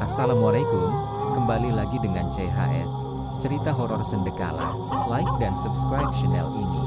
Assalamualaikum, kembali lagi dengan CHS, cerita horor Sendekala. Like dan subscribe channel ini.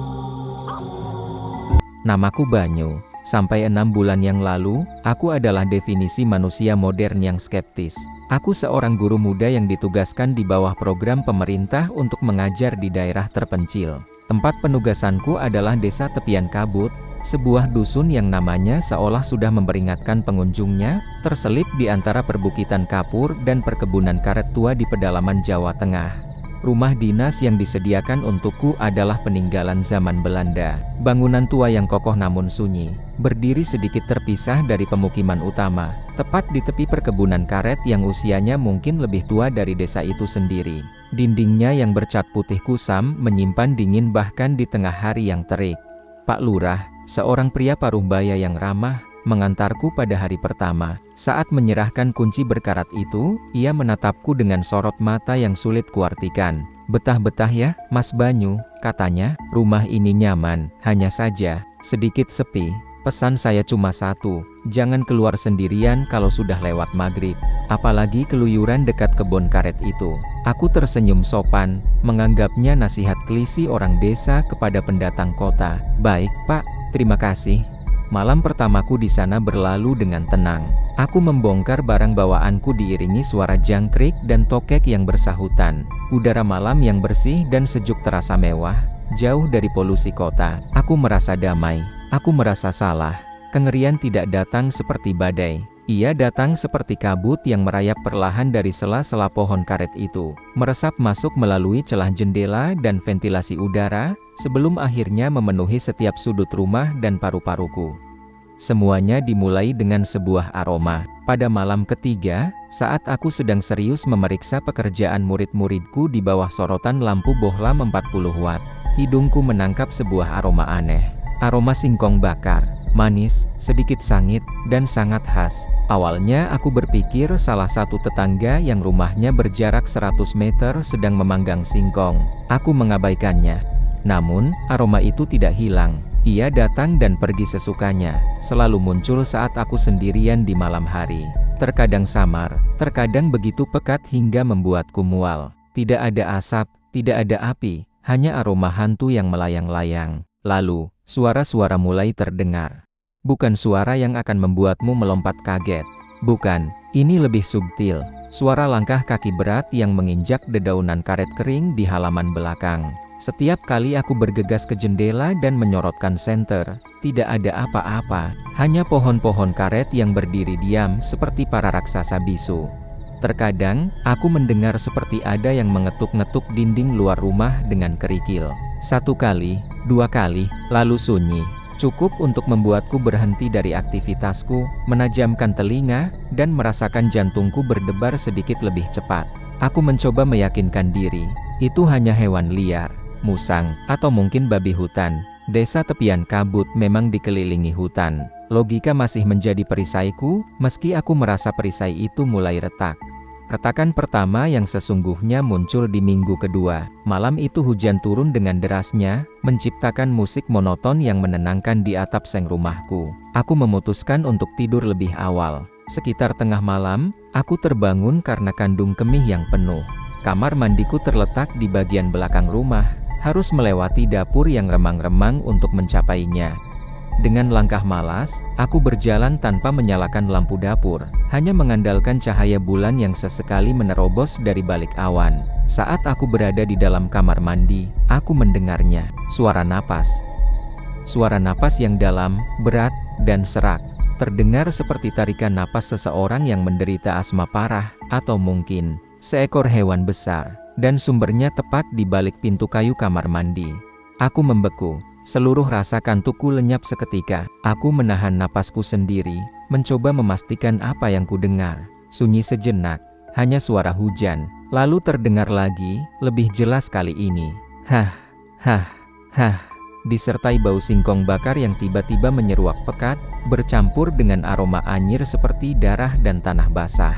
Namaku Banyu. Sampai 6 bulan yang lalu, aku adalah definisi manusia modern yang skeptis. Aku seorang guru muda yang ditugaskan di bawah program pemerintah untuk mengajar di daerah terpencil. Tempat penugasanku adalah desa tepian kabut, sebuah dusun yang namanya seolah sudah memperingatkan pengunjungnya, terselip di antara perbukitan kapur dan perkebunan karet tua di pedalaman Jawa Tengah. Rumah dinas yang disediakan untukku adalah peninggalan zaman Belanda. Bangunan tua yang kokoh namun sunyi, berdiri sedikit terpisah dari pemukiman utama, tepat di tepi perkebunan karet yang usianya mungkin lebih tua dari desa itu sendiri. Dindingnya yang bercat putih kusam menyimpan dingin bahkan di tengah hari yang terik. Pak Lurah, seorang pria paruh baya yang ramah, mengantarku pada hari pertama. Saat menyerahkan kunci berkarat itu, ia menatapku dengan sorot mata yang sulit kuartikan. "Betah-betah ya, Mas Banyu," katanya, "rumah ini nyaman, hanya saja sedikit sepi. Pesan saya cuma satu, jangan keluar sendirian kalau sudah lewat maghrib, apalagi keluyuran dekat kebun karet itu." Aku tersenyum sopan, menganggapnya nasihat klise orang desa kepada pendatang kota. "Baik, Pak, terima kasih." Malam pertamaku di sana berlalu dengan tenang. Aku membongkar barang bawaanku diiringi suara jangkrik dan tokek yang bersahutan. Udara malam yang bersih dan sejuk terasa mewah, jauh dari polusi kota. Aku merasa damai. Aku merasa salah. Kengerian tidak datang seperti badai. Ia datang seperti kabut yang merayap perlahan dari sela-sela pohon karet itu, meresap masuk melalui celah jendela dan ventilasi udara, sebelum akhirnya memenuhi setiap sudut rumah dan paru-paruku. Semuanya dimulai dengan sebuah aroma. Pada malam ketiga, saat aku sedang serius memeriksa pekerjaan murid-muridku di bawah sorotan lampu bohlam 40 watt, hidungku menangkap sebuah aroma aneh. Aroma singkong bakar, manis, sedikit sangit, dan sangat khas. Awalnya aku berpikir salah satu tetangga yang rumahnya berjarak 100 meter sedang memanggang singkong. Aku mengabaikannya. Namun, aroma itu tidak hilang. Ia datang dan pergi sesukanya, selalu muncul saat aku sendirian di malam hari. Terkadang samar, terkadang begitu pekat hingga membuatku mual. Tidak ada asap, tidak ada api, hanya aroma hantu yang melayang-layang. Lalu, suara-suara mulai terdengar. Bukan suara yang akan membuatmu melompat kaget. Bukan, ini lebih subtil. Suara langkah kaki berat yang menginjak dedaunan karet kering di halaman belakang. Setiap kali aku bergegas ke jendela dan menyorotkan senter, tidak ada apa-apa, hanya pohon-pohon karet yang berdiri diam seperti para raksasa bisu. Terkadang, aku mendengar seperti ada yang mengetuk-ngetuk dinding luar rumah dengan kerikil. 1 kali, 2 kali, lalu sunyi. Cukup untuk membuatku berhenti dari aktivitasku, menajamkan telinga, dan merasakan jantungku berdebar sedikit lebih cepat. Aku mencoba meyakinkan diri, itu hanya hewan liar, musang, atau mungkin babi hutan. Desa tepian kabut memang dikelilingi hutan. Logika masih menjadi perisaiku, meski aku merasa perisai itu mulai retak. Retakan pertama yang sesungguhnya muncul di minggu kedua. Malam itu hujan turun dengan derasnya, menciptakan musik monoton yang menenangkan di atap seng rumahku. Aku memutuskan untuk tidur lebih awal. Sekitar tengah malam, aku terbangun karena kandung kemih yang penuh. Kamar mandiku terletak di bagian belakang rumah, harus melewati dapur yang remang-remang untuk mencapainya. Dengan langkah malas, aku berjalan tanpa menyalakan lampu dapur, hanya mengandalkan cahaya bulan yang sesekali menerobos dari balik awan. Saat aku berada di dalam kamar mandi, aku mendengarnya, suara napas. Suara napas yang dalam, berat, dan serak, terdengar seperti tarikan napas seseorang yang menderita asma parah, atau mungkin seekor hewan besar, dan sumbernya tepat di balik pintu kayu kamar mandi. Aku membeku. Seluruh rasa kantukku lenyap seketika. Aku menahan napasku sendiri, mencoba memastikan apa yang kudengar. Sunyi sejenak, hanya suara hujan. Lalu terdengar lagi, lebih jelas kali ini. Hah, hah, hah. Disertai bau singkong bakar yang tiba-tiba menyeruak pekat, bercampur dengan aroma anyir seperti darah dan tanah basah.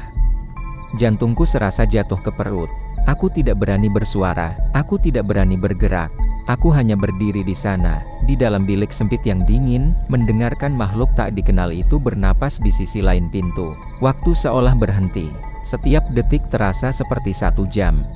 Jantungku serasa jatuh ke perut. Aku tidak berani bersuara, aku tidak berani bergerak. Aku hanya berdiri di sana, di dalam bilik sempit yang dingin, mendengarkan makhluk tak dikenal itu bernapas di sisi lain pintu. Waktu seolah berhenti. Setiap detik terasa seperti 1 jam.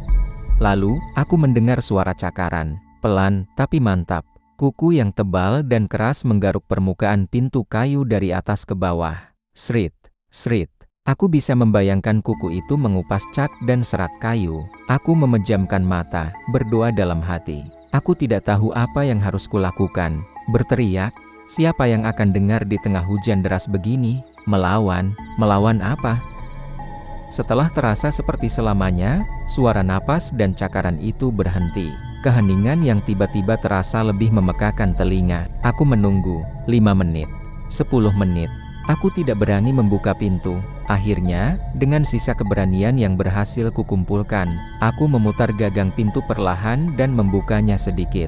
Lalu, aku mendengar suara cakaran. Pelan, tapi mantap. Kuku yang tebal dan keras menggaruk permukaan pintu kayu dari atas ke bawah. Srit, srit. Aku bisa membayangkan kuku itu mengupas cat dan serat kayu. Aku memejamkan mata, berdoa dalam hati. Aku tidak tahu apa yang harus kulakukan. Berteriak, siapa yang akan dengar di tengah hujan deras begini? Melawan apa? Setelah terasa seperti selamanya, suara napas dan cakaran itu berhenti. Keheningan yang tiba-tiba terasa lebih memekakan telinga. Aku menunggu, 5 menit, 10 menit. Aku tidak berani membuka pintu. Akhirnya, dengan sisa keberanian yang berhasil kukumpulkan, aku memutar gagang pintu perlahan dan membukanya sedikit.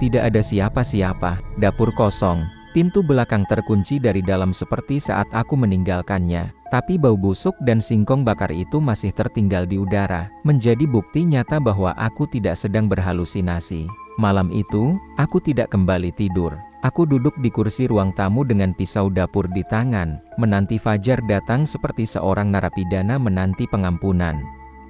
Tidak ada siapa-siapa, dapur kosong. Pintu belakang terkunci dari dalam seperti saat aku meninggalkannya. Tapi bau busuk dan singkong bakar itu masih tertinggal di udara, menjadi bukti nyata bahwa aku tidak sedang berhalusinasi. Malam itu, aku tidak kembali tidur. Aku duduk di kursi ruang tamu dengan pisau dapur di tangan, menanti fajar datang seperti seorang narapidana menanti pengampunan.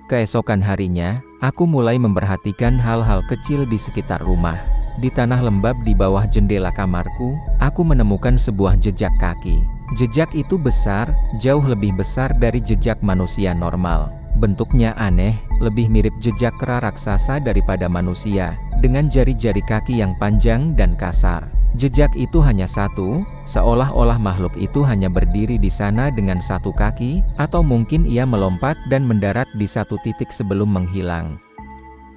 Keesokan harinya, aku mulai memperhatikan hal-hal kecil di sekitar rumah. Di tanah lembab di bawah jendela kamarku, aku menemukan sebuah jejak kaki. Jejak itu besar, jauh lebih besar dari jejak manusia normal. Bentuknya aneh, lebih mirip jejak kera raksasa daripada manusia, dengan jari-jari kaki yang panjang dan kasar. Jejak itu hanya satu, seolah-olah makhluk itu hanya berdiri di sana dengan 1 kaki, atau mungkin ia melompat dan mendarat di 1 titik sebelum menghilang.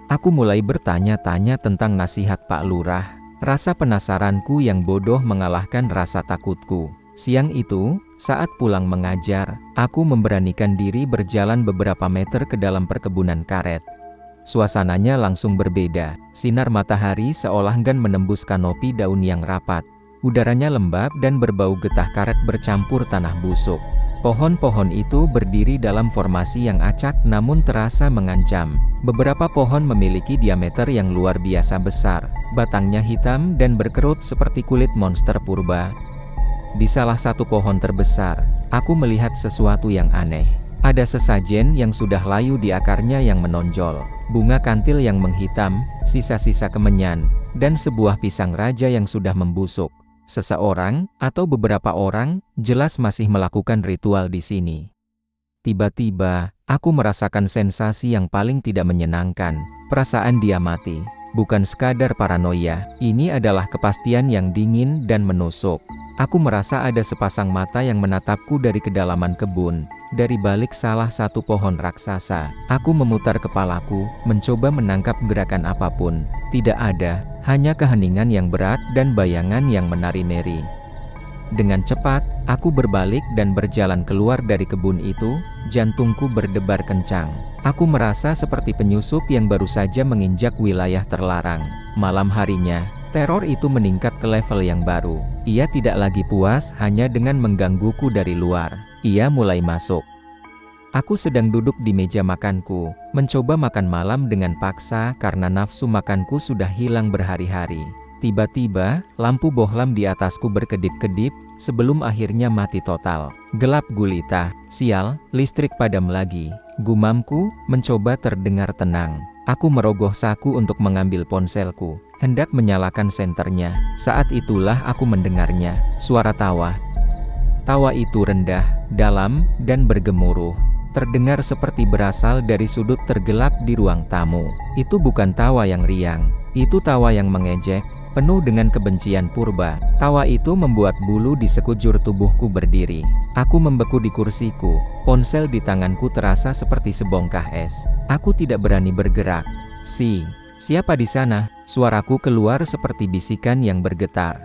Aku mulai bertanya-tanya tentang nasihat Pak Lurah. Rasa penasaranku yang bodoh mengalahkan rasa takutku. Siang itu, saat pulang mengajar, aku memberanikan diri berjalan beberapa meter ke dalam perkebunan karet. Suasananya langsung berbeda. Sinar matahari seolah enggan menembus kanopi daun yang rapat. Udaranya lembab dan berbau getah karet bercampur tanah busuk. Pohon-pohon itu berdiri dalam formasi yang acak namun terasa mengancam. Beberapa pohon memiliki diameter yang luar biasa besar. Batangnya hitam dan berkerut seperti kulit monster purba. Di salah satu pohon terbesar, aku melihat sesuatu yang aneh. Ada sesajen yang sudah layu di akarnya yang menonjol, bunga kantil yang menghitam, sisa-sisa kemenyan, dan sebuah pisang raja yang sudah membusuk. Seseorang, atau beberapa orang, jelas masih melakukan ritual di sini. Tiba-tiba, aku merasakan sensasi yang paling tidak menyenangkan. Perasaan dia mati. Bukan sekadar paranoia, ini adalah kepastian yang dingin dan menusuk. Aku merasa ada sepasang mata yang menatapku dari kedalaman kebun, dari balik salah satu pohon raksasa. Aku memutar kepalaku, mencoba menangkap gerakan apapun. Tidak ada, hanya keheningan yang berat dan bayangan yang menari-nari. Dengan cepat, aku berbalik dan berjalan keluar dari kebun itu, jantungku berdebar kencang. Aku merasa seperti penyusup yang baru saja menginjak wilayah terlarang. Malam harinya, teror itu meningkat ke level yang baru. Ia tidak lagi puas hanya dengan menggangguku dari luar. Ia mulai masuk. Aku sedang duduk di meja makanku, mencoba makan malam dengan paksa karena nafsu makanku sudah hilang berhari-hari. Tiba-tiba, lampu bohlam di atasku berkedip-kedip, sebelum akhirnya mati total. Gelap gulita, sial, listrik padam lagi. Gumamku, mencoba terdengar tenang. Aku merogoh saku untuk mengambil ponselku, hendak menyalakan senternya. Saat itulah aku mendengarnya, suara tawa. Tawa itu rendah, dalam, dan bergemuruh. Terdengar seperti berasal dari sudut tergelap di ruang tamu. Itu bukan tawa yang riang, itu tawa yang mengejek, penuh dengan kebencian purba. Tawa itu membuat bulu di sekujur tubuhku berdiri. Aku membeku di kursiku, ponsel di tanganku terasa seperti sebongkah es. Aku tidak berani bergerak. Siapa di sana? Suaraku keluar seperti bisikan yang bergetar.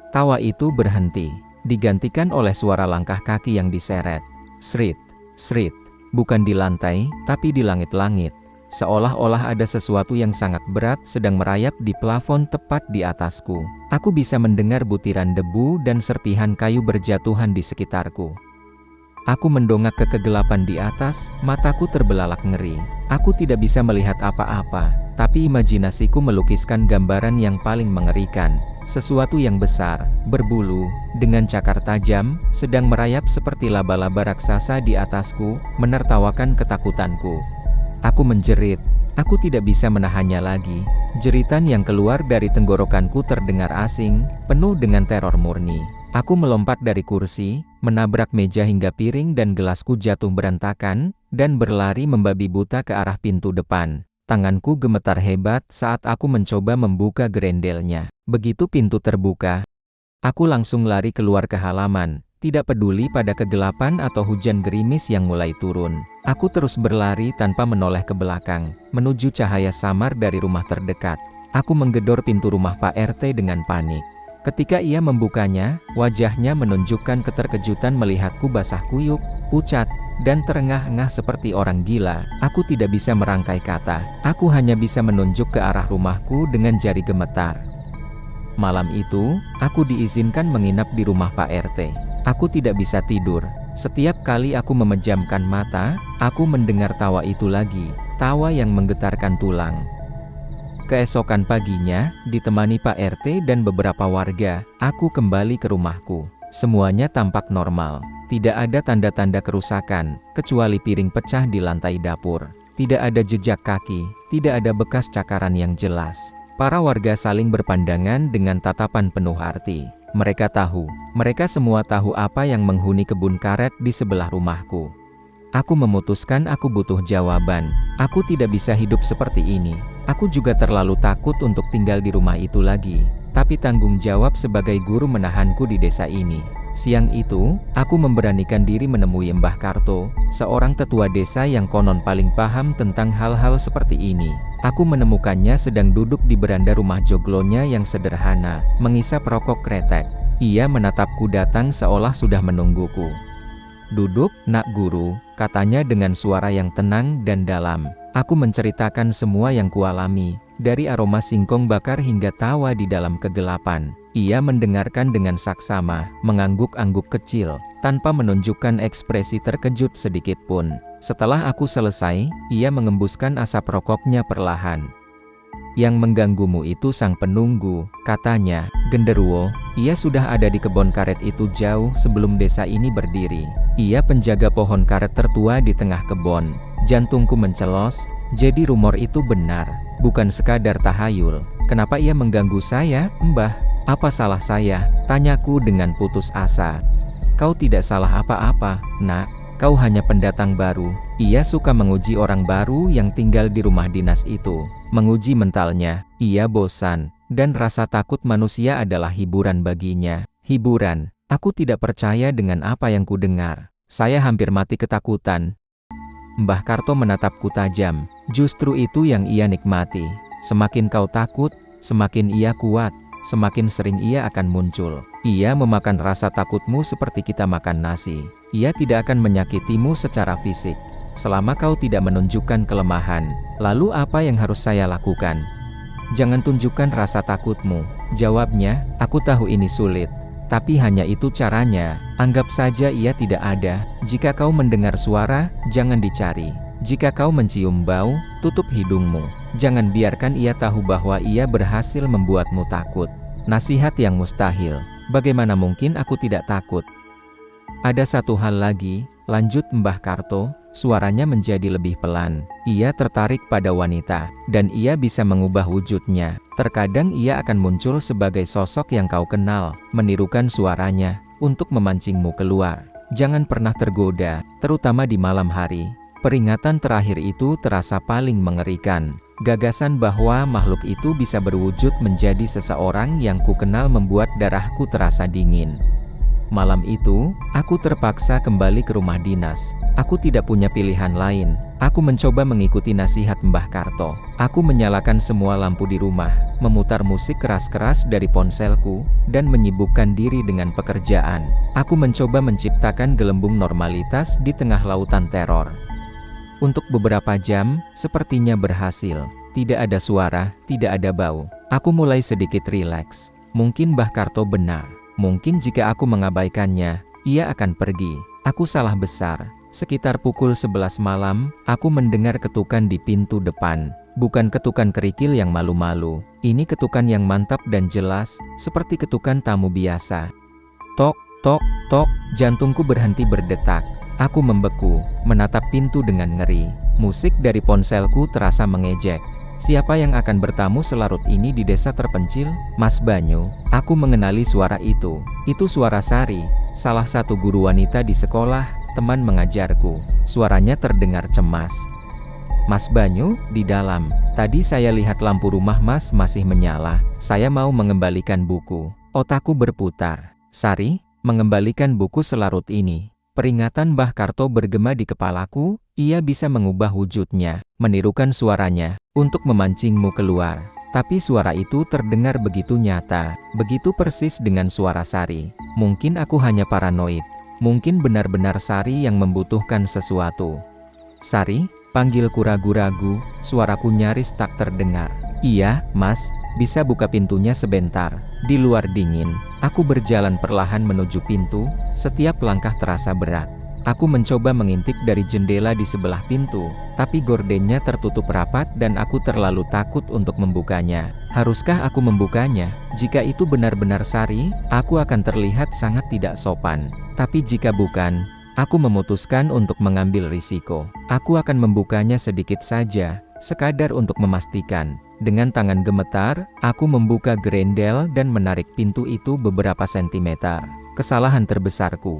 Tawa itu berhenti, digantikan oleh suara langkah kaki yang diseret. Srit, srit, bukan di lantai, tapi di langit-langit. Seolah-olah ada sesuatu yang sangat berat sedang merayap di plafon tepat di atasku. Aku bisa mendengar butiran debu dan serpihan kayu berjatuhan di sekitarku. Aku mendongak ke kegelapan di atas, mataku terbelalak ngeri. Aku tidak bisa melihat apa-apa, tapi imajinasiku melukiskan gambaran yang paling mengerikan. Sesuatu yang besar, berbulu, dengan cakar tajam, sedang merayap seperti laba-laba raksasa di atasku, menertawakan ketakutanku. Aku menjerit. Aku tidak bisa menahannya lagi. Jeritan yang keluar dari tenggorokanku terdengar asing, penuh dengan teror murni. Aku melompat dari kursi, menabrak meja hingga piring dan gelasku jatuh berantakan, dan berlari membabi buta ke arah pintu depan. Tanganku gemetar hebat saat aku mencoba membuka gerendelnya. Begitu pintu terbuka, aku langsung lari keluar ke halaman, tidak peduli pada kegelapan atau hujan gerimis yang mulai turun. Aku terus berlari tanpa menoleh ke belakang, menuju cahaya samar dari rumah terdekat. Aku menggedor pintu rumah Pak RT dengan panik. Ketika ia membukanya, wajahnya menunjukkan keterkejutan melihatku basah kuyup, pucat, dan terengah-engah seperti orang gila. Aku tidak bisa merangkai kata. Aku hanya bisa menunjuk ke arah rumahku dengan jari gemetar. Malam itu, aku diizinkan menginap di rumah Pak RT. Aku tidak bisa tidur. Setiap kali aku memejamkan mata, aku mendengar tawa itu lagi. Tawa yang menggetarkan tulang. Keesokan paginya, ditemani Pak RT dan beberapa warga, aku kembali ke rumahku. Semuanya tampak normal. Tidak ada tanda-tanda kerusakan, kecuali piring pecah di lantai dapur. Tidak ada jejak kaki, tidak ada bekas cakaran yang jelas. Para warga saling berpandangan dengan tatapan penuh arti. Mereka semua tahu apa yang menghuni kebun karet di sebelah rumahku. Aku memutuskan aku butuh jawaban. Aku tidak bisa hidup seperti ini. Aku juga terlalu takut untuk tinggal di rumah itu lagi. Tapi tanggung jawab sebagai guru menahanku di desa ini. Siang itu, aku memberanikan diri menemui Mbah Karto, seorang tetua desa yang konon paling paham tentang hal-hal seperti ini. Aku menemukannya sedang duduk di beranda rumah joglonya yang sederhana, mengisap rokok kretek. Ia menatapku datang seolah sudah menungguku. "Duduk, nak guru," katanya dengan suara yang tenang dan dalam. Aku menceritakan semua yang kualami, dari aroma singkong bakar hingga tawa di dalam kegelapan. Ia mendengarkan dengan saksama, mengangguk-angguk kecil, tanpa menunjukkan ekspresi terkejut sedikit pun. Setelah aku selesai, ia mengembuskan asap rokoknya perlahan. "Yang mengganggumu itu sang penunggu," katanya, "genderuwo. Ia sudah ada di kebun karet itu jauh sebelum desa ini berdiri. Ia penjaga pohon karet tertua di tengah kebun." Jantungku mencelos, jadi rumor itu benar, bukan sekadar tahayul. "Kenapa ia mengganggu saya, Mbah? Apa salah saya?" tanyaku dengan putus asa. "Kau tidak salah apa-apa, nak. Kau hanya pendatang baru." Ia suka menguji orang baru yang tinggal di rumah dinas itu. Menguji mentalnya. Ia bosan, dan rasa takut manusia adalah hiburan baginya. Hiburan. Aku tidak percaya dengan apa yang kudengar. Saya hampir mati ketakutan. Mbah Karto menatapku tajam. Justru itu yang ia nikmati. Semakin kau takut, semakin ia kuat, semakin sering ia akan muncul. Ia memakan rasa takutmu seperti kita makan nasi. Ia tidak akan menyakitimu secara fisik, selama kau tidak menunjukkan kelemahan. Lalu apa yang harus saya lakukan? "Jangan tunjukkan rasa takutmu," jawabnya. Aku tahu ini sulit, tapi hanya itu caranya. Anggap saja ia tidak ada. Jika kau mendengar suara, jangan dicari. Jika kau mencium bau, tutup hidungmu. Jangan biarkan ia tahu bahwa ia berhasil membuatmu takut. Nasihat yang mustahil. Bagaimana mungkin aku tidak takut? "Ada satu hal lagi," lanjut Mbah Karto, suaranya menjadi lebih pelan. "Ia tertarik pada wanita, dan ia bisa mengubah wujudnya. Terkadang ia akan muncul sebagai sosok yang kau kenal, menirukan suaranya, untuk memancingmu keluar. Jangan pernah tergoda, terutama di malam hari." Peringatan terakhir itu terasa paling mengerikan. Gagasan bahwa makhluk itu bisa berwujud menjadi seseorang yang kukenal membuat darahku terasa dingin. Malam itu, aku terpaksa kembali ke rumah dinas. Aku tidak punya pilihan lain. Aku mencoba mengikuti nasihat Mbah Karto. Aku menyalakan semua lampu di rumah, memutar musik keras-keras dari ponselku, dan menyibukkan diri dengan pekerjaan. Aku mencoba menciptakan gelembung normalitas di tengah lautan teror. Untuk beberapa jam, sepertinya berhasil. Tidak ada suara, tidak ada bau. Aku mulai sedikit rileks. Mungkin Mbah Karto benar. Mungkin jika aku mengabaikannya, ia akan pergi. Aku salah besar. Sekitar pukul 11 malam, aku mendengar ketukan di pintu depan. Bukan ketukan kerikil yang malu-malu. Ini ketukan yang mantap dan jelas, seperti ketukan tamu biasa. Tok, tok, tok, jantungku berhenti berdetak. Aku membeku, menatap pintu dengan ngeri. Musik dari ponselku terasa mengejek. Siapa yang akan bertamu selarut ini di desa terpencil? Mas Banyu, aku mengenali suara itu. Itu suara Sari, salah satu guru wanita di sekolah, teman mengajarku. Suaranya terdengar cemas. Mas Banyu, di dalam. Tadi saya lihat lampu rumah Mas masih menyala. Saya mau mengembalikan buku. Otakku berputar. Sari, mengembalikan buku selarut ini. Peringatan Mbah Karto bergema di kepalaku, ia bisa mengubah wujudnya, menirukan suaranya, untuk memancingmu keluar. Tapi suara itu terdengar begitu nyata, begitu persis dengan suara Sari. Mungkin aku hanya paranoid. Mungkin benar-benar Sari yang membutuhkan sesuatu. Sari, panggilku ragu-ragu, suaraku nyaris tak terdengar. Iya, Mas, bisa buka pintunya sebentar. Di luar dingin, aku berjalan perlahan menuju pintu, setiap langkah terasa berat. Aku mencoba mengintip dari jendela di sebelah pintu, tapi gordennya tertutup rapat dan aku terlalu takut untuk membukanya. Haruskah aku membukanya? Jika itu benar-benar Sari, aku akan terlihat sangat tidak sopan. Tapi jika bukan, aku memutuskan untuk mengambil risiko. Aku akan membukanya sedikit saja, sekadar untuk memastikan. Dengan tangan gemetar, aku membuka grendel dan menarik pintu itu beberapa sentimeter. Kesalahan terbesarku.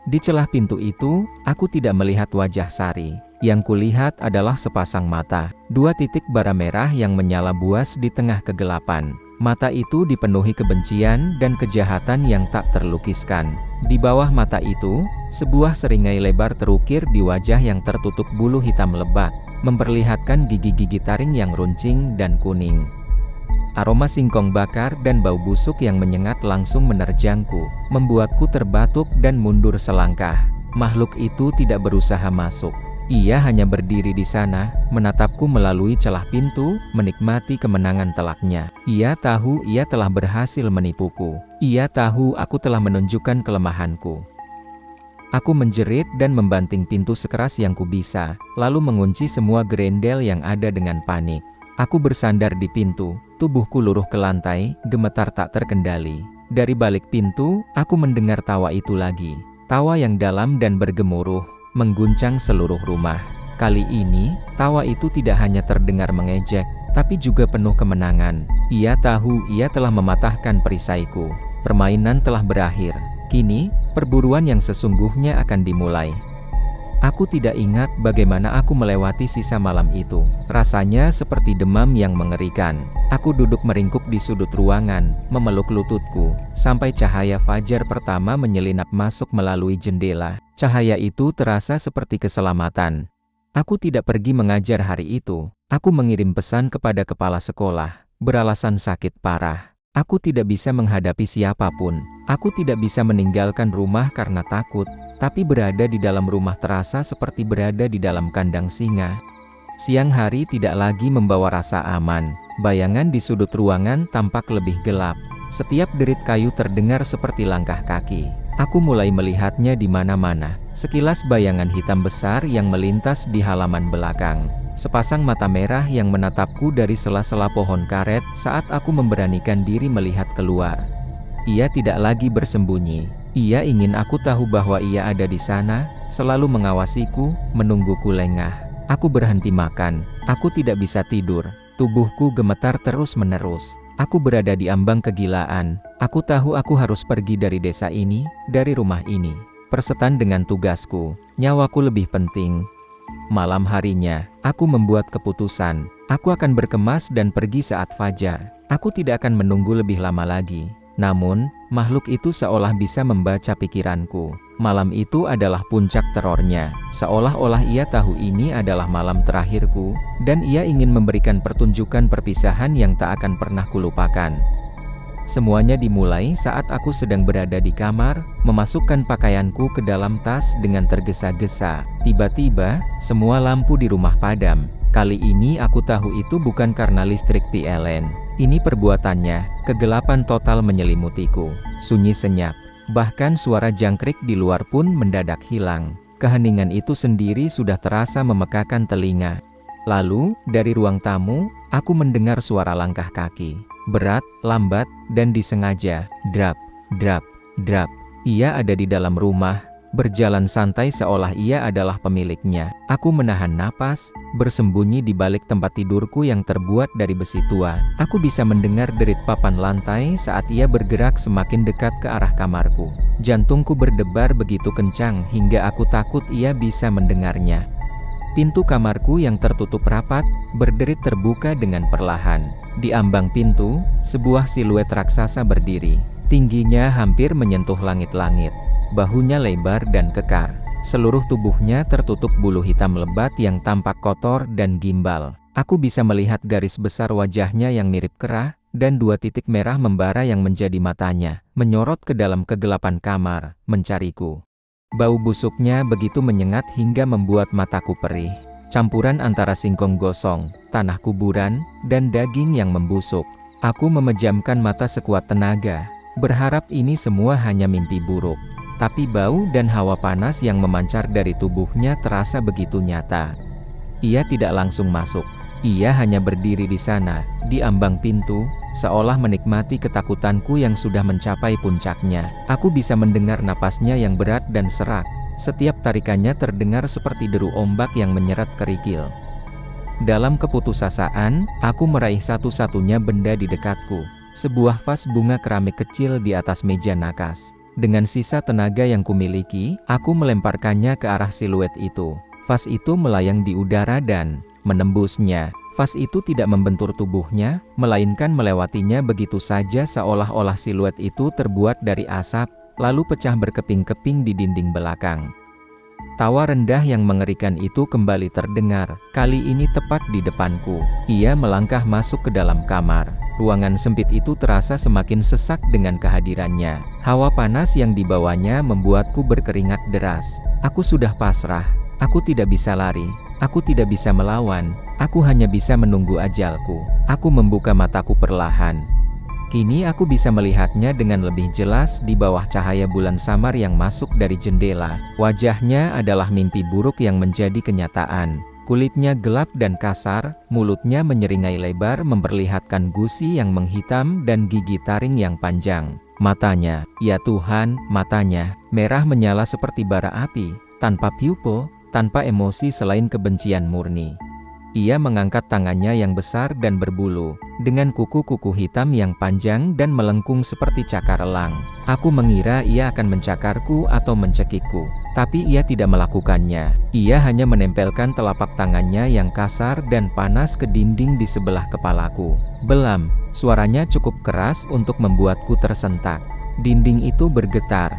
Di celah pintu itu, aku tidak melihat wajah Sari. Yang kulihat adalah sepasang mata, 2 titik bara merah yang menyala buas di tengah kegelapan. Mata itu dipenuhi kebencian dan kejahatan yang tak terlukiskan. Di bawah mata itu, sebuah seringai lebar terukir di wajah yang tertutup bulu hitam lebat, memperlihatkan gigi-gigi taring yang runcing dan kuning. Aroma singkong bakar dan bau busuk yang menyengat langsung menerjangku, membuatku terbatuk dan mundur selangkah. Makhluk itu tidak berusaha masuk. Ia hanya berdiri di sana, menatapku melalui celah pintu, menikmati kemenangan telaknya. Ia tahu ia telah berhasil menipuku. Ia tahu aku telah menunjukkan kelemahanku. Aku menjerit dan membanting pintu sekeras yang kubisa, lalu mengunci semua grendel yang ada dengan panik. Aku bersandar di pintu, tubuhku luruh ke lantai, gemetar tak terkendali. Dari balik pintu, aku mendengar tawa itu lagi. Tawa yang dalam dan bergemuruh, mengguncang seluruh rumah. Kali ini, tawa itu tidak hanya terdengar mengejek, tapi juga penuh kemenangan. Ia tahu ia telah mematahkan perisaiku. Permainan telah berakhir. Kini, perburuan yang sesungguhnya akan dimulai. Aku tidak ingat bagaimana aku melewati sisa malam itu. Rasanya seperti demam yang mengerikan. Aku duduk meringkuk di sudut ruangan, memeluk lututku, sampai cahaya fajar pertama menyelinap masuk melalui jendela. Cahaya itu terasa seperti keselamatan. Aku tidak pergi mengajar hari itu. Aku mengirim pesan kepada kepala sekolah, beralasan sakit parah. Aku tidak bisa menghadapi siapapun. Aku tidak bisa meninggalkan rumah karena takut, tapi berada di dalam rumah terasa seperti berada di dalam kandang singa. Siang hari tidak lagi membawa rasa aman. Bayangan di sudut ruangan tampak lebih gelap. Setiap derit kayu terdengar seperti langkah kaki. Aku mulai melihatnya di mana-mana. Sekilas bayangan hitam besar yang melintas di halaman belakang. Sepasang mata merah yang menatapku dari sela-sela pohon karet saat aku memberanikan diri melihat keluar. Ia tidak lagi bersembunyi. Ia ingin aku tahu bahwa ia ada di sana, selalu mengawasiku, menungguku lengah. Aku berhenti makan. Aku tidak bisa tidur. Tubuhku gemetar terus-menerus. Aku berada di ambang kegilaan. Aku tahu aku harus pergi dari desa ini, dari rumah ini. Persetan dengan tugasku. Nyawaku lebih penting. Malam harinya, aku membuat keputusan. Aku akan berkemas dan pergi saat fajar. Aku tidak akan menunggu lebih lama lagi. Namun, makhluk itu seolah bisa membaca pikiranku. Malam itu adalah puncak terornya. Seolah-olah ia tahu ini adalah malam terakhirku, dan ia ingin memberikan pertunjukan perpisahan yang tak akan pernah kulupakan. Semuanya dimulai saat aku sedang berada di kamar, memasukkan pakaianku ke dalam tas dengan tergesa-gesa. Tiba-tiba, semua lampu di rumah padam. Kali ini aku tahu itu bukan karena listrik PLN. Ini perbuatannya. Kegelapan total menyelimutiku. Sunyi senyap. Bahkan suara jangkrik di luar pun mendadak hilang. Keheningan itu sendiri sudah terasa memekakan telinga. Lalu, dari ruang tamu, aku mendengar suara langkah kaki. Berat, lambat, dan disengaja. Drap, drap, drap. Ia ada di dalam rumah, berjalan santai seolah ia adalah pemiliknya. Aku menahan napas, bersembunyi di balik tempat tidurku yang terbuat dari besi tua. Aku bisa mendengar derit papan lantai saat ia bergerak semakin dekat ke arah kamarku. Jantungku berdebar begitu kencang hingga aku takut ia bisa mendengarnya. Pintu kamarku yang tertutup rapat, berderit terbuka dengan perlahan. Di ambang pintu, sebuah siluet raksasa berdiri. Tingginya hampir menyentuh langit-langit. Bahunya lebar dan kekar. Seluruh tubuhnya tertutup bulu hitam lebat yang tampak kotor dan gimbal. Aku bisa melihat garis besar wajahnya yang mirip kerah, dan 2 titik merah membara yang menjadi matanya, menyorot ke dalam kegelapan kamar, mencariku. Bau busuknya begitu menyengat hingga membuat mataku perih. Campuran antara singkong gosong, tanah kuburan, dan daging yang membusuk. Aku memejamkan mata sekuat tenaga, berharap ini semua hanya mimpi buruk. Tapi bau dan hawa panas yang memancar dari tubuhnya terasa begitu nyata. Ia tidak langsung masuk. Ia hanya berdiri di sana, di ambang pintu, seolah menikmati ketakutanku yang sudah mencapai puncaknya. Aku bisa mendengar napasnya yang berat dan serak. Setiap tarikannya terdengar seperti deru ombak yang menyeret kerikil. Dalam keputusasaan, aku meraih satu-satunya benda di dekatku. Sebuah vas bunga keramik kecil di atas meja nakas. Dengan sisa tenaga yang kumiliki, aku melemparkannya ke arah siluet itu. Vas itu melayang di udara dan menembusnya. Vas itu tidak membentur tubuhnya, melainkan melewatinya begitu saja seolah-olah siluet itu terbuat dari asap, lalu pecah berkeping-keping di dinding belakang. Tawa rendah yang mengerikan itu kembali terdengar, kali ini tepat di depanku. Ia melangkah masuk ke dalam kamar. Ruangan sempit itu terasa semakin sesak dengan kehadirannya. Hawa panas yang dibawanya membuatku berkeringat deras. Aku sudah pasrah. Aku tidak bisa lari. Aku tidak bisa melawan. Aku hanya bisa menunggu ajalku. Aku membuka mataku perlahan. Kini aku bisa melihatnya dengan lebih jelas di bawah cahaya bulan samar yang masuk dari jendela. Wajahnya adalah mimpi buruk yang menjadi kenyataan. Kulitnya gelap dan kasar, mulutnya menyeringai lebar memperlihatkan gusi yang menghitam dan gigi taring yang panjang. Matanya, ya Tuhan, matanya, merah menyala seperti bara api, tanpa pupil, tanpa emosi selain kebencian murni. Ia mengangkat tangannya yang besar dan berbulu, dengan kuku-kuku hitam yang panjang dan melengkung seperti cakar elang. Aku mengira ia akan mencakarku atau mencekikku, tapi ia tidak melakukannya. Ia hanya menempelkan telapak tangannya yang kasar dan panas ke dinding di sebelah kepalaku. Belam, suaranya cukup keras untuk membuatku tersentak. Dinding itu bergetar.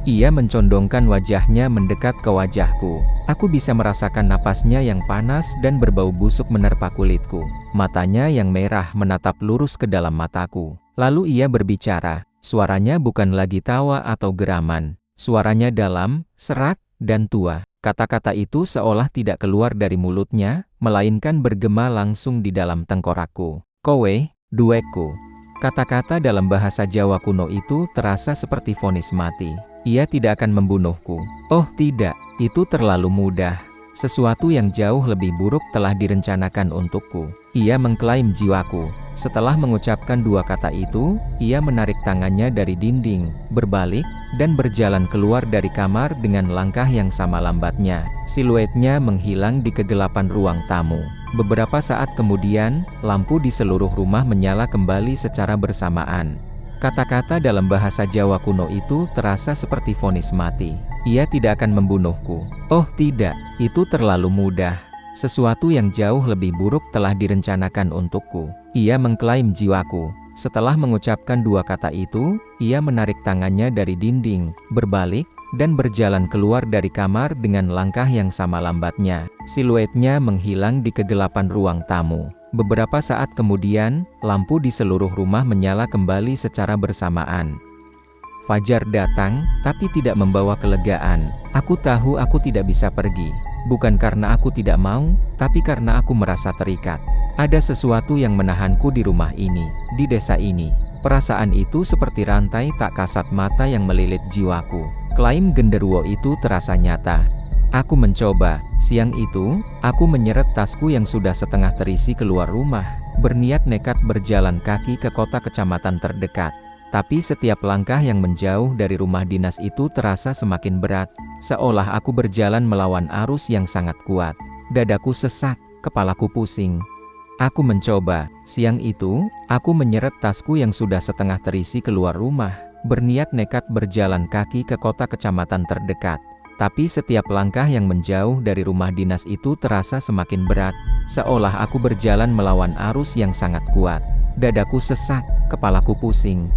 Ia mencondongkan wajahnya mendekat ke wajahku. Aku bisa merasakan napasnya yang panas dan berbau busuk menerpa kulitku. Matanya yang merah menatap lurus ke dalam mataku. Lalu ia berbicara. Suaranya bukan lagi tawa atau geraman. Suaranya dalam, serak, dan tua. Kata-kata itu seolah tidak keluar dari mulutnya, melainkan bergema langsung di dalam tengkorakku. Kowe, dueku. Kata-kata dalam bahasa Jawa kuno itu terasa seperti vonis mati. Ia tidak akan membunuhku. Oh tidak, itu terlalu mudah. Sesuatu yang jauh lebih buruk telah direncanakan untukku. Ia mengklaim jiwaku. Setelah mengucapkan 2 kata itu, ia menarik tangannya dari dinding, berbalik, dan berjalan keluar dari kamar dengan langkah yang sama lambatnya. Siluetnya menghilang di kegelapan ruang tamu. Beberapa saat kemudian, lampu di seluruh rumah menyala kembali secara bersamaan. Kata-kata dalam bahasa Jawa kuno itu terasa seperti vonis mati. Ia tidak akan membunuhku. Oh tidak, itu terlalu mudah. Sesuatu yang jauh lebih buruk telah direncanakan untukku. Ia mengklaim jiwaku. Setelah mengucapkan 2 kata itu, ia menarik tangannya dari dinding, berbalik, dan berjalan keluar dari kamar dengan langkah yang sama lambatnya. Siluetnya menghilang di kegelapan ruang tamu. Beberapa saat kemudian, lampu di seluruh rumah menyala kembali secara bersamaan. Fajar datang, tapi tidak membawa kelegaan. Aku tahu aku tidak bisa pergi. Bukan karena aku tidak mau, tapi karena aku merasa terikat. Ada sesuatu yang menahanku di rumah ini, di desa ini. Perasaan itu seperti rantai tak kasat mata yang melilit jiwaku. Klaim genderuwo itu terasa nyata. Aku mencoba. Siang itu, aku menyeret tasku yang sudah setengah terisi keluar rumah, berniat nekat berjalan kaki ke kota kecamatan terdekat. Tapi setiap langkah yang menjauh dari rumah dinas itu terasa semakin berat, seolah aku berjalan melawan arus yang sangat kuat. Dadaku sesak, kepalaku pusing. Aku mencoba. Siang itu, aku menyeret tasku yang sudah setengah terisi keluar rumah, berniat nekat berjalan kaki ke kota kecamatan terdekat. Tapi setiap langkah yang menjauh dari rumah dinas itu terasa semakin berat, seolah aku berjalan melawan arus yang sangat kuat. Dadaku sesak, kepalaku pusing.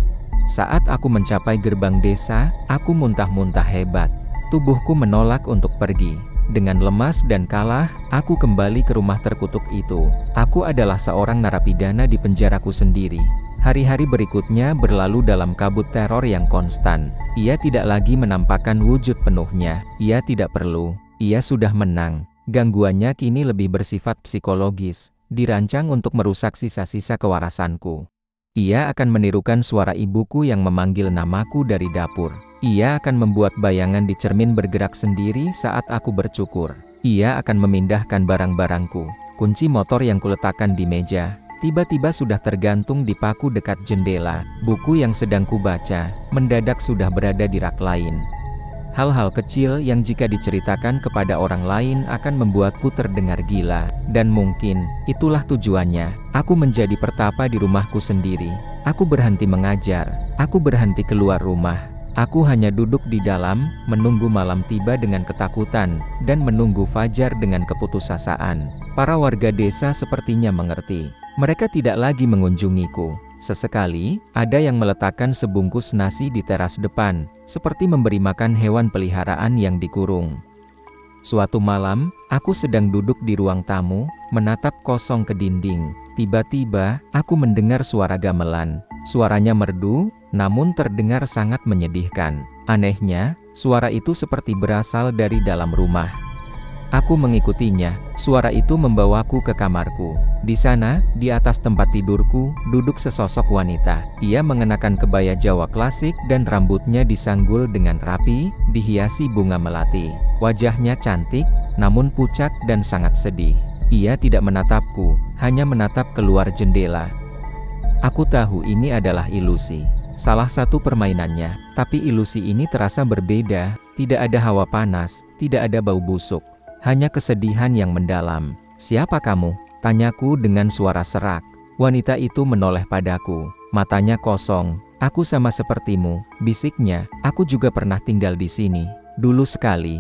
Saat aku mencapai gerbang desa, aku muntah-muntah hebat. Tubuhku menolak untuk pergi. Dengan lemas dan kalah, aku kembali ke rumah terkutuk itu. Aku adalah seorang narapidana di penjaraku sendiri. Hari-hari berikutnya berlalu dalam kabut teror yang konstan. Ia tidak lagi menampakkan wujud penuhnya. Ia tidak perlu. Ia sudah menang. Gangguannya kini lebih bersifat psikologis, dirancang untuk merusak sisa-sisa kewarasanku. Ia akan menirukan suara ibuku yang memanggil namaku dari dapur. Ia akan membuat bayangan di cermin bergerak sendiri saat aku bercukur. Ia akan memindahkan barang-barangku. Kunci motor yang kuletakkan di meja, tiba-tiba sudah tergantung di paku dekat jendela. Buku yang sedang kubaca, mendadak sudah berada di rak lain. Hal-hal kecil yang jika diceritakan kepada orang lain akan membuatku terdengar gila. Dan mungkin, itulah tujuannya. Aku menjadi pertapa di rumahku sendiri. Aku berhenti mengajar. Aku berhenti keluar rumah. Aku hanya duduk di dalam, menunggu malam tiba dengan ketakutan, dan menunggu fajar dengan keputusasaan. Para warga desa sepertinya mengerti. Mereka tidak lagi mengunjungiku. Sesekali, ada yang meletakkan sebungkus nasi di teras depan, seperti memberi makan hewan peliharaan yang dikurung. Suatu malam, aku sedang duduk di ruang tamu, menatap kosong ke dinding. Tiba-tiba, aku mendengar suara gamelan. Suaranya merdu, namun terdengar sangat menyedihkan. Anehnya, suara itu seperti berasal dari dalam rumah. Aku mengikutinya. Suara itu membawaku ke kamarku. Di sana, di atas tempat tidurku, duduk sesosok wanita. Ia mengenakan kebaya Jawa klasik dan rambutnya disanggul dengan rapi, dihiasi bunga melati. Wajahnya cantik, namun pucat dan sangat sedih. Ia tidak menatapku, hanya menatap keluar jendela. Aku tahu ini adalah ilusi. Salah satu permainannya, tapi ilusi ini terasa berbeda. Tidak ada hawa panas, tidak ada bau busuk. Hanya kesedihan yang mendalam. "Siapa kamu?" tanyaku dengan suara serak. Wanita itu menoleh padaku. Matanya kosong. "Aku sama sepertimu," bisiknya. "Aku juga pernah tinggal di sini. Dulu sekali."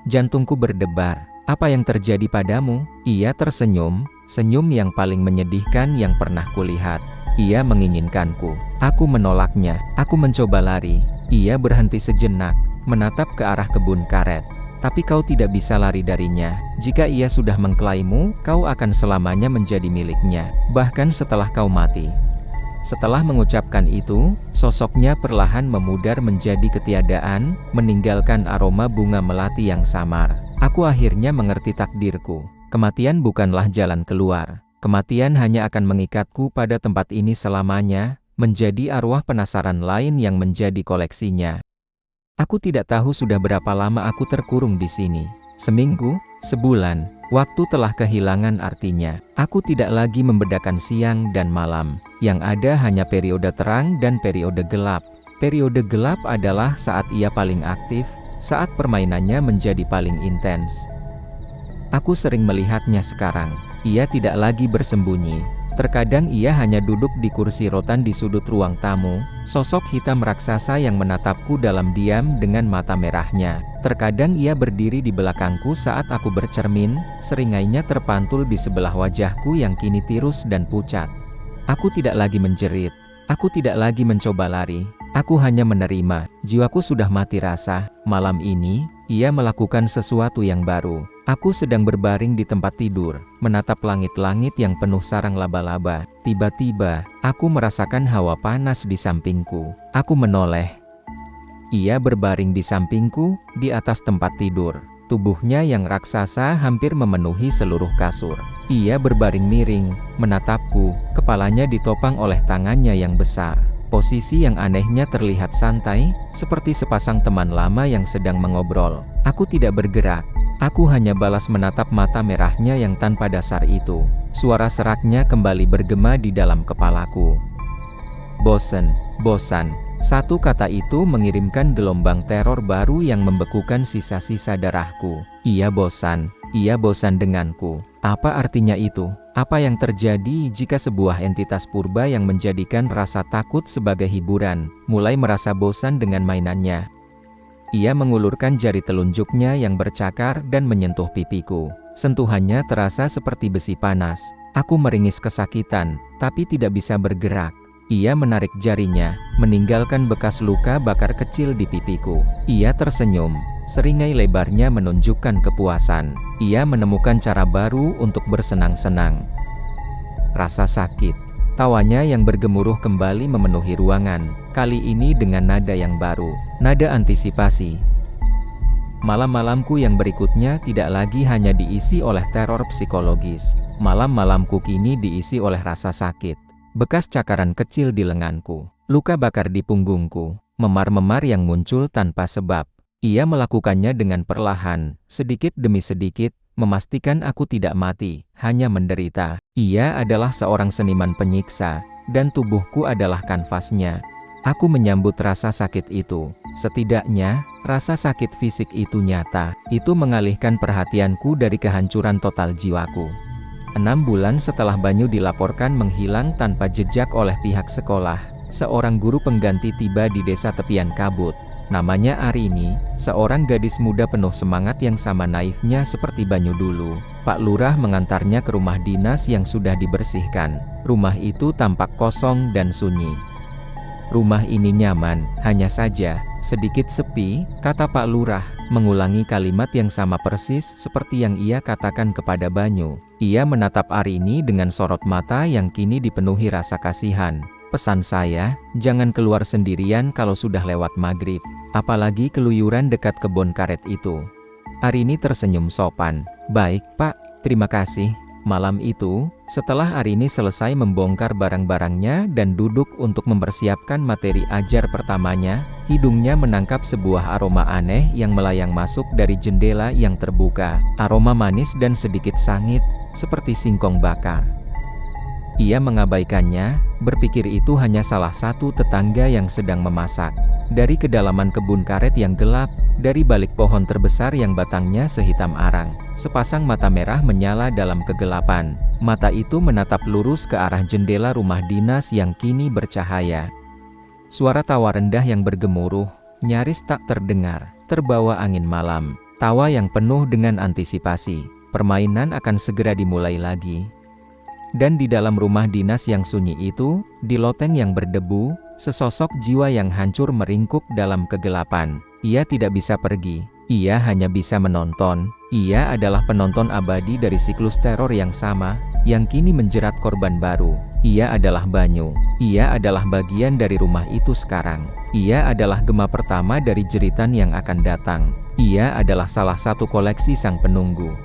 Jantungku berdebar. "Apa yang terjadi padamu?" Ia tersenyum, senyum yang paling menyedihkan yang pernah kulihat. Ia menginginkanku. Aku menolaknya. Aku mencoba lari. Ia berhenti sejenak, menatap ke arah kebun karet. "Tapi kau tidak bisa lari darinya. Jika ia sudah mengklaimu, kau akan selamanya menjadi miliknya, bahkan setelah kau mati." Setelah mengucapkan itu, sosoknya perlahan memudar menjadi ketiadaan, meninggalkan aroma bunga melati yang samar. Aku akhirnya mengerti takdirku. Kematian bukanlah jalan keluar. Kematian hanya akan mengikatku pada tempat ini selamanya, menjadi arwah penasaran lain yang menjadi koleksinya. Aku tidak tahu sudah berapa lama aku terkurung di sini. Seminggu, sebulan, waktu telah kehilangan artinya. Aku tidak lagi membedakan siang dan malam. Yang ada hanya periode terang dan periode gelap. Periode gelap adalah saat ia paling aktif, saat permainannya menjadi paling intens. Aku sering melihatnya sekarang. Ia tidak lagi bersembunyi. Terkadang ia hanya duduk di kursi rotan di sudut ruang tamu, sosok hitam raksasa yang menatapku dalam diam dengan mata merahnya. Terkadang ia berdiri di belakangku saat aku bercermin, seringainya terpantul di sebelah wajahku yang kini tirus dan pucat. Aku tidak lagi menjerit. Aku tidak lagi mencoba lari. Aku hanya menerima. Jiwaku sudah mati rasa. Malam ini, ia melakukan sesuatu yang baru. Aku sedang berbaring di tempat tidur, menatap langit-langit yang penuh sarang laba-laba. Tiba-tiba, aku merasakan hawa panas di sampingku. Aku menoleh. Ia berbaring di sampingku, di atas tempat tidur. Tubuhnya yang raksasa hampir memenuhi seluruh kasur. Ia berbaring miring, menatapku, kepalanya ditopang oleh tangannya yang besar. Posisi yang anehnya terlihat santai, seperti sepasang teman lama yang sedang mengobrol. Aku tidak bergerak. Aku hanya balas menatap mata merahnya yang tanpa dasar itu. Suara seraknya kembali bergema di dalam kepalaku. Bosan, bosan. Satu kata itu mengirimkan gelombang teror baru yang membekukan sisa-sisa darahku. Ia bosan denganku. Apa artinya itu? Apa yang terjadi jika sebuah entitas purba yang menjadikan rasa takut sebagai hiburan, mulai merasa bosan dengan mainannya? Ia mengulurkan jari telunjuknya yang bercakar dan menyentuh pipiku. Sentuhannya terasa seperti besi panas. Aku meringis kesakitan, tapi tidak bisa bergerak. Ia menarik jarinya, meninggalkan bekas luka bakar kecil di pipiku. Ia tersenyum, seringai lebarnya menunjukkan kepuasan. Ia menemukan cara baru untuk bersenang-senang. Rasa sakit. Tawanya yang bergemuruh kembali memenuhi ruangan, kali ini dengan nada yang baru, nada antisipasi. Malam-malamku yang berikutnya tidak lagi hanya diisi oleh teror psikologis. Malam-malamku kini diisi oleh rasa sakit. Bekas cakaran kecil di lenganku, luka bakar di punggungku, memar-memar yang muncul tanpa sebab. Ia melakukannya dengan perlahan, sedikit demi sedikit, memastikan aku tidak mati, hanya menderita. Ia adalah seorang seniman penyiksa, dan tubuhku adalah kanvasnya. Aku menyambut rasa sakit itu. Setidaknya, rasa sakit fisik itu nyata. Itu mengalihkan perhatianku dari kehancuran total jiwaku. 6 bulan setelah Banyu dilaporkan menghilang tanpa jejak oleh pihak sekolah, seorang guru pengganti tiba di desa tepian kabut. Namanya Arini, seorang gadis muda penuh semangat yang sama naifnya seperti Banyu dulu. Pak Lurah mengantarnya ke rumah dinas yang sudah dibersihkan. Rumah itu tampak kosong dan sunyi. Rumah ini nyaman, hanya saja sedikit sepi, kata Pak Lurah, mengulangi kalimat yang sama persis seperti yang ia katakan kepada Banyu. Ia menatap Arini dengan sorot mata yang kini dipenuhi rasa kasihan. Pesan saya, jangan keluar sendirian kalau sudah lewat maghrib, apalagi keluyuran dekat kebun karet itu. Arini tersenyum sopan. Baik, Pak, terima kasih. Malam itu, setelah Arini selesai membongkar barang-barangnya dan duduk untuk mempersiapkan materi ajar pertamanya, hidungnya menangkap sebuah aroma aneh yang melayang masuk dari jendela yang terbuka. Aroma manis dan sedikit sangit, seperti singkong bakar. Ia mengabaikannya, berpikir itu hanya salah satu tetangga yang sedang memasak. Dari kedalaman kebun karet yang gelap, dari balik pohon terbesar yang batangnya sehitam arang, sepasang mata merah menyala dalam kegelapan. Mata itu menatap lurus ke arah jendela rumah dinas yang kini bercahaya. Suara tawa rendah yang bergemuruh, nyaris tak terdengar, terbawa angin malam. Tawa yang penuh dengan antisipasi. Permainan akan segera dimulai lagi. Dan di dalam rumah dinas yang sunyi itu, di loteng yang berdebu, sesosok jiwa yang hancur meringkuk dalam kegelapan. Ia tidak bisa pergi, ia hanya bisa menonton. Ia adalah penonton abadi dari siklus teror yang sama, yang kini menjerat korban baru. Ia adalah Banyu. Ia adalah bagian dari rumah itu sekarang. Ia adalah gema pertama dari jeritan yang akan datang. Ia adalah salah satu koleksi sang penunggu.